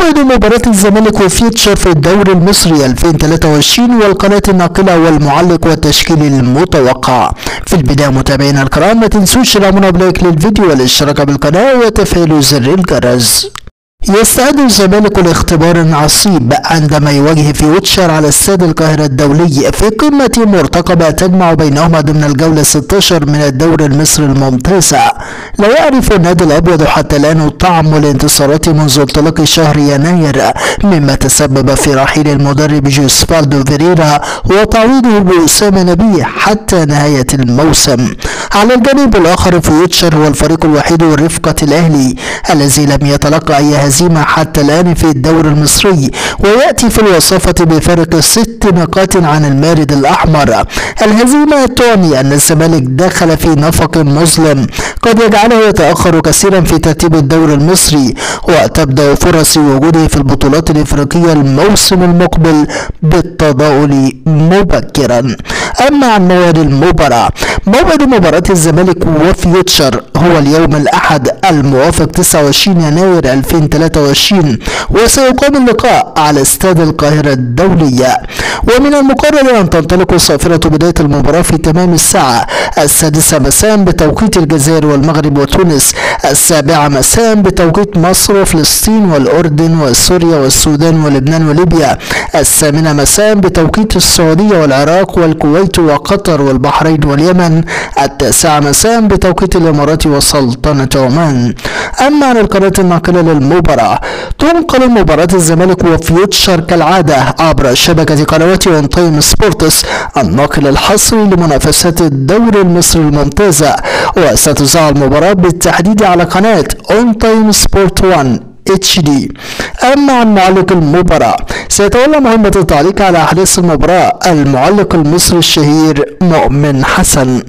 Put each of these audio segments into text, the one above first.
موعد مباراة الزمالك وفيوتشر في الدوري المصري 2023 والقناة الناقلة والمعلق والتشكيل المتوقع. في البداية متابعينا الكرام ما تنسوش تدعمونا بلايك للفيديو والاشتراك بالقناة وتفعيل زر الجرس. يستعد الزمالك لاختبار عصيب عندما يواجه فيوتشر على استاد القاهرة الدولي في قمة مرتقبة تجمع بينهما ضمن الجولة 16 من الدوري المصري الممتاز. لا يعرف النادي الأبيض حتى الآن طعم الانتصارات منذ انطلاق شهر يناير، مما تسبب في رحيل المدرب جوزفالدو فيريرا وتعويضه بأسامة نبيه حتى نهاية الموسم. على الجانب الآخر فيوتشر هو الفريق الوحيد من رفقة الأهلي الذي لم يتلقى أي هزيمة حتى الآن في الدوري المصري، ويأتي في الوصافة بفارق 6 نقاط عن المارد الأحمر. الهزيمة تعني أن الزمالك دخل في نفق مظلم قد يجعله يتأخر كثيرا في ترتيب الدوري المصري، وتبدأ فرص وجوده في البطولات الإفريقية الموسم المقبل بالتضاؤل مبكرا. أما عن موعد المباراة، موعد مباراة الزمالك وفيوتشر هو اليوم الأحد الموافق 29 يناير 2023، وسيقام اللقاء على استاد القاهرة الدولية. ومن المقرر أن تنطلق صافرة بداية المباراة في تمام الساعة 6 مساء بتوقيت الجزائر والمغرب وتونس، 7 مساء بتوقيت مصر وفلسطين والأردن وسوريا والسودان ولبنان وليبيا، 8 مساء بتوقيت السعودية والعراق والكويت وقطر والبحرين واليمن، 9 مساء بتوقيت الإمارات وسلطنة عمان. أما عن القناة الناقلة للمباراة، تنقل مباراة الزمالك وفيوتشر كالعادة عبر شبكة قنوات اون تايم سبورتس الناقل الحصري لمنافسات الدوري المصري الممتازة، وستذاع المباراة بالتحديد على قناة اون تايم سبورت 1 HD. أما عن معلق المباراة، سيتولى مهمة التعليق على أحداث المباراة المعلق المصري الشهير مؤمن حسن.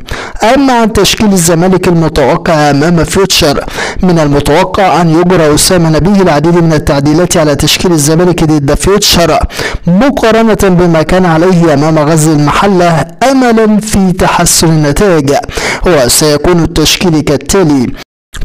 أما عن تشكيل الزمالك المتوقع أمام فيوتشر، من المتوقع أن يجرى أسامة نبيه العديد من التعديلات على تشكيل الزمالك ضد فيوتشر مقارنة بما كان عليه أمام غزل المحلة أملا في تحسن النتائج، وسيكون التشكيل كالتالي: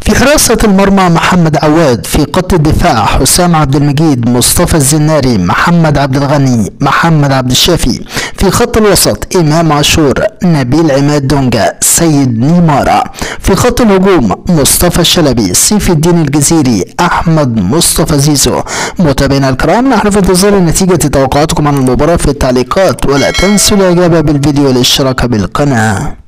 في حراسة المرمى محمد عواد، في خط الدفاع حسام عبد المجيد، مصطفى الزناري، محمد عبد الغني، محمد عبد الشافي، في خط الوسط إمام عاشور، نبيل عماد دونجا، سيد نيمارا، في خط الهجوم مصطفى الشلبي، سيف الدين الجزيري، أحمد مصطفى زيزو. متابعينا الكرام، نحن في انتظار نتيجة توقعاتكم عن المباراة في التعليقات، ولا تنسوا الإعجاب بالفيديو والاشتراك بالقناة.